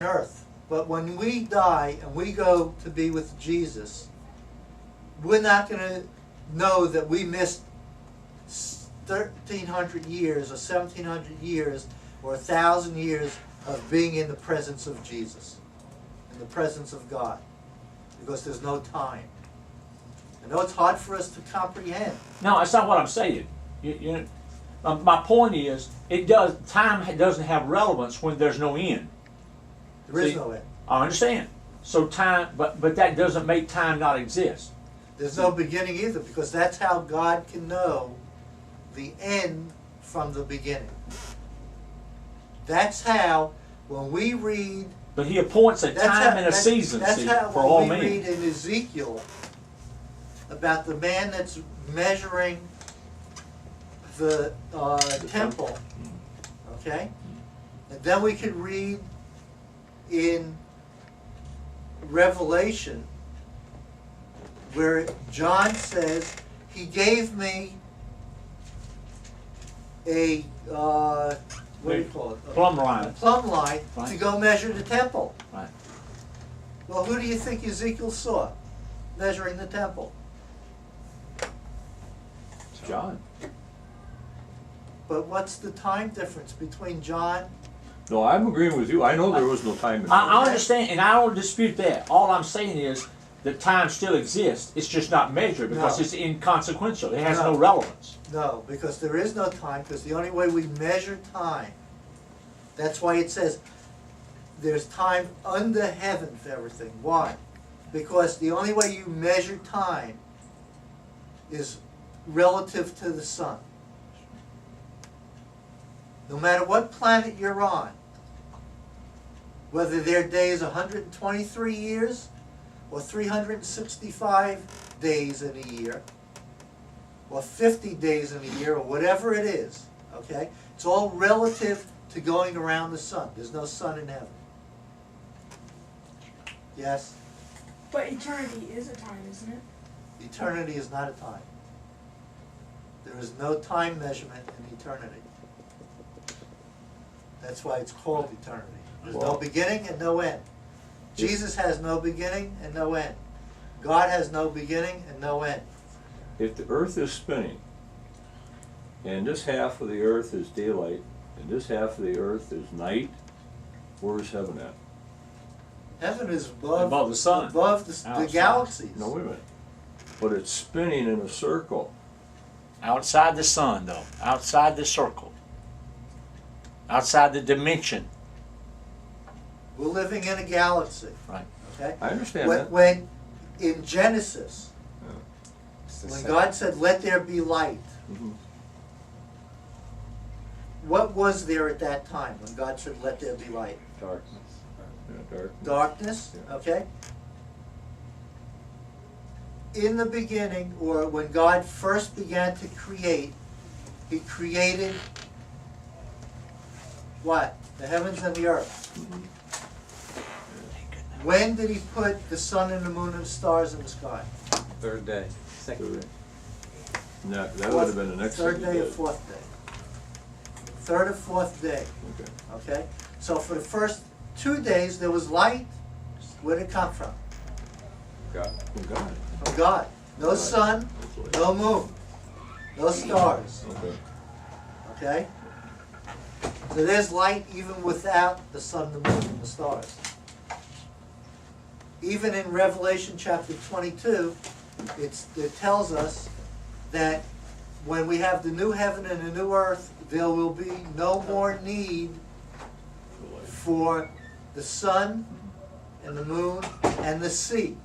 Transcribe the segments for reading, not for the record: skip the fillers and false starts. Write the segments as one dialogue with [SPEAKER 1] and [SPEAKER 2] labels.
[SPEAKER 1] earth. But when we die and we go to be with Jesus, we're not going to know that we missed 1,300 years or 1,700 years or 1,000 years of being in the presence of Jesus, in the presence of God, because there's no time. I know it's hard for us to comprehend.
[SPEAKER 2] No, that's not what I'm saying. My point is, time doesn't have relevance when there's no end.
[SPEAKER 1] There is no end.
[SPEAKER 2] I understand. So time, but that doesn't make time not exist.
[SPEAKER 1] There's no beginning either, because that's how God can know the end from the beginning. That's how, when we read...
[SPEAKER 2] But he appoints a time and a season for all men.
[SPEAKER 1] That's how when we read in Ezekiel about the man that's measuring the temple, okay? And then we could read in Revelation where John says, he gave me a, what do you call it?
[SPEAKER 2] Plumb line.
[SPEAKER 1] A plumb line
[SPEAKER 2] Right.
[SPEAKER 1] to go measure the temple.
[SPEAKER 2] Right.
[SPEAKER 1] Well, who do you think Ezekiel saw measuring the temple?
[SPEAKER 2] John.
[SPEAKER 1] But what's the time difference between John?
[SPEAKER 3] No, I'm agreeing with you. I know there was no time in
[SPEAKER 2] I understand, and I don't dispute that. All I'm saying is that time still exists. It's just not measured because
[SPEAKER 1] No.
[SPEAKER 2] it's inconsequential. It has
[SPEAKER 1] No.
[SPEAKER 2] no relevance.
[SPEAKER 1] No, because there is no time, because the only way we measure time, that's why it says there's time under heaven for everything. Why? Because the only way you measure time is relative to the sun. No matter what planet you're on, whether their day is 123 years or 365 days in a year, or 50 days in a year, or whatever it is, okay? It's all relative to going around the sun. There's no sun in heaven. Yes?
[SPEAKER 4] But eternity is a time, isn't it?
[SPEAKER 1] Eternity is not a time. There is no time measurement in eternity. That's why it's called eternity. There's no beginning and no end. Jesus has no beginning and no end. God has no beginning and no end.
[SPEAKER 3] If the earth is spinning, and this half of the earth is daylight, and this half of the earth is night, where's heaven at?
[SPEAKER 1] Heaven is above
[SPEAKER 2] the sun.
[SPEAKER 1] above the
[SPEAKER 2] Outside.
[SPEAKER 1] galaxies.
[SPEAKER 3] No, wait a minute. But it's spinning in a circle.
[SPEAKER 2] Outside the sun, though. Outside the circle. Outside the dimension.
[SPEAKER 1] We're living in a galaxy.
[SPEAKER 2] Right.
[SPEAKER 1] Okay?
[SPEAKER 3] I understand
[SPEAKER 1] When,
[SPEAKER 3] that.
[SPEAKER 1] when in Genesis, when God said, "Let there be light,"
[SPEAKER 3] Mhm.
[SPEAKER 1] what was there at that time when God said, "Let there be light"?
[SPEAKER 3] Darkness. Yeah, darkness.
[SPEAKER 1] Darkness,
[SPEAKER 3] Yeah.
[SPEAKER 1] okay? In the beginning, or when God first began to create, He created what? The heavens and the earth.
[SPEAKER 3] Mhm.
[SPEAKER 1] When did He put the sun and the moon and the stars in the sky?
[SPEAKER 5] Third day. Second day.
[SPEAKER 3] No, that would have been the next
[SPEAKER 1] Third day or
[SPEAKER 3] day.
[SPEAKER 1] fourth day? Third or fourth day,
[SPEAKER 3] Okay.
[SPEAKER 1] okay? So for the first 2 days, there was light. Where did it come from?
[SPEAKER 3] God. From God.
[SPEAKER 1] From God. No
[SPEAKER 3] Right.
[SPEAKER 1] sun, no moon, no stars,
[SPEAKER 3] Okay.
[SPEAKER 1] okay? So there's light even without the sun, the moon, and the stars. Even in Revelation chapter 22, it tells us that when we have the new heaven and the new earth, there will be no more need for the sun and the moon and the sea.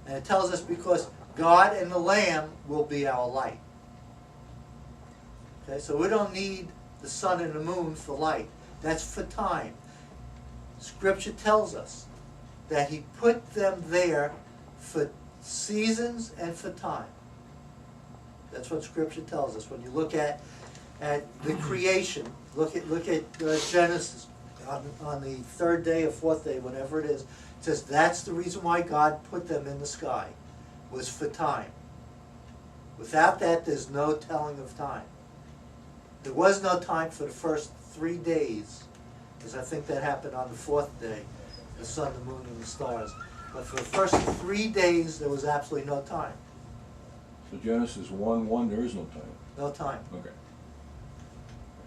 [SPEAKER 1] And it tells us because God and the Lamb will be our light. Okay, so we don't need the sun and the moon for light. That's for time. Scripture tells us that He put them there for seasons and for time. That's what Scripture tells us. When you look at the creation, look at Genesis on the third day or fourth day, whatever it is. It says that's the reason why God put them in the sky, was for time. Without that, there's no telling of time. There was no time for the first 3 days because I think that happened on the fourth day, the sun, the moon, and the stars. But for the first 3 days, there was absolutely no time.
[SPEAKER 3] So Genesis 1:1, there is no time.
[SPEAKER 1] No time.
[SPEAKER 3] Okay.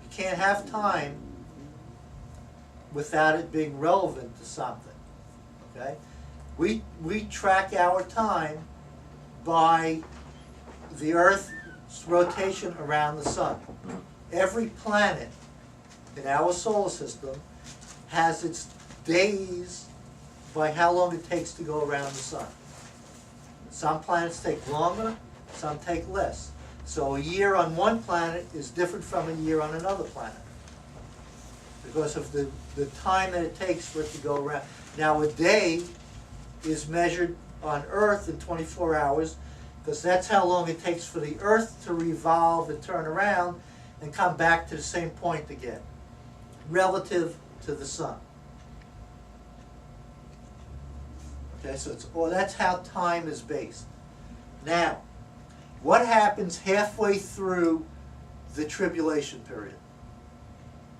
[SPEAKER 1] You can't have time without it being relevant to something, okay? We track our time by the Earth's rotation around the sun. Every planet in our solar system has its days by how long it takes to go around the sun. Some planets take longer, some take less. So a year on one planet is different from a year on another planet because of the time that it takes for it to go around. Now a day is measured on Earth in 24 hours because that's how long it takes for the Earth to revolve and turn around and come back to the same point again, relative to the sun. Okay, so that's how time is based. Now, what happens halfway through the tribulation period?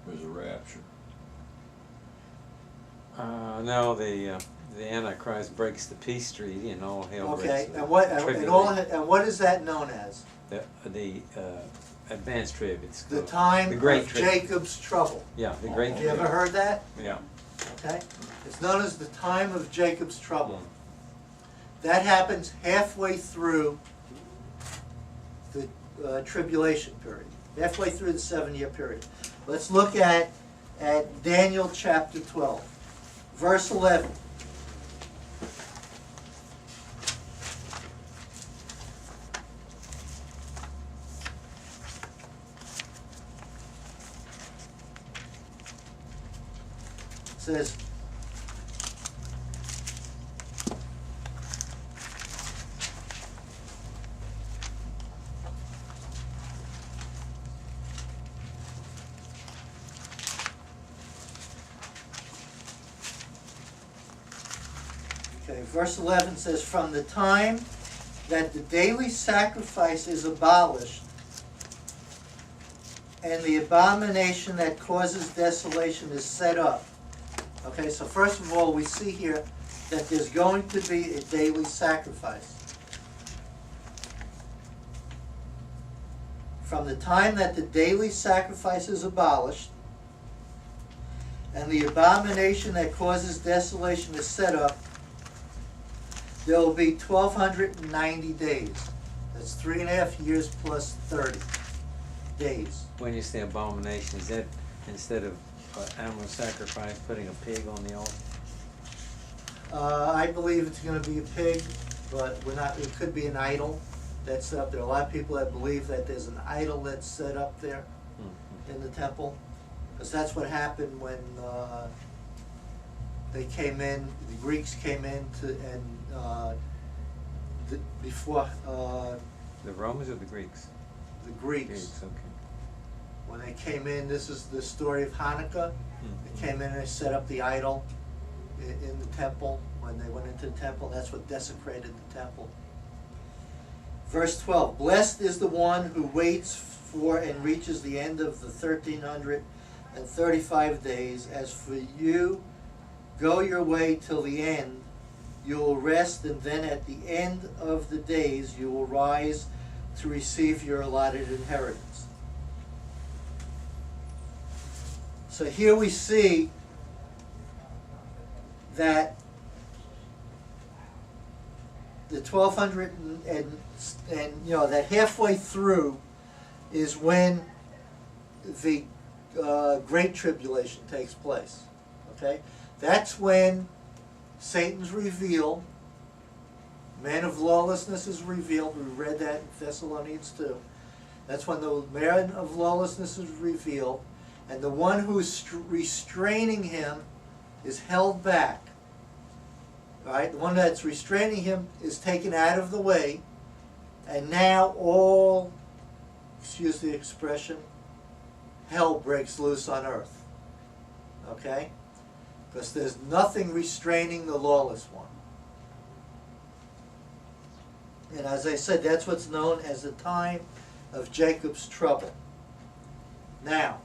[SPEAKER 3] There's a rapture.
[SPEAKER 5] No, the Antichrist breaks the peace treaty and all hell breaks
[SPEAKER 1] Okay,
[SPEAKER 5] loose.
[SPEAKER 1] and what is that known as?
[SPEAKER 5] The advanced trib. It's
[SPEAKER 1] The
[SPEAKER 5] called
[SPEAKER 1] time
[SPEAKER 5] the Great
[SPEAKER 1] of
[SPEAKER 5] Trib.
[SPEAKER 1] Jacob's trouble.
[SPEAKER 5] Yeah, the Great
[SPEAKER 1] Have you
[SPEAKER 5] Trib.
[SPEAKER 1] ever heard that?
[SPEAKER 5] Yeah.
[SPEAKER 1] Okay, it's known as the time of Jacob's trouble. That happens halfway through the tribulation period, halfway through the 7-year period. Let's look at Daniel chapter 12, verse 11. It says, okay, verse 11 says, from the time that the daily sacrifice is abolished and the abomination that causes desolation is set up. Okay, so first of all, we see here that there's going to be a daily sacrifice. From the time that the daily sacrifice is abolished and the abomination that causes desolation is set up, there will be 1,290 days. That's 3.5 years plus 30 days.
[SPEAKER 5] When you say abomination, is that instead of animal sacrifice, putting a pig on the altar?
[SPEAKER 1] I believe it's going to be a pig, but we're not. It could be an idol that's set up there. A lot of people that believe that there's an idol that's set up there in the temple, because that's what happened when they came in. The Greeks came in before
[SPEAKER 5] The Romans or the Greeks?
[SPEAKER 1] the Greeks.
[SPEAKER 5] Okay.
[SPEAKER 1] When they came in, this is the story of Hanukkah. They came in and they set up the idol in the temple. When they went into the temple, that's what desecrated the temple. Verse 12, blessed is the one who waits for and reaches the end of the 1,335 days. As for you, go your way till the end. You will rest, and then at the end of the days you will rise to receive your allotted inheritance. So here we see that the 1,200 and that halfway through is when the Great Tribulation takes place. Okay, that's when Satan's revealed, man of lawlessness is revealed. We read that in Thessalonians 2. That's when the man of lawlessness is revealed, and the one who is restraining him is held back. Right? The one that's restraining him is taken out of the way, and now all, excuse the expression, hell breaks loose on earth. Okay? Because there's nothing restraining the lawless one. And as I said, that's what's known as the time of Jacob's trouble. Now,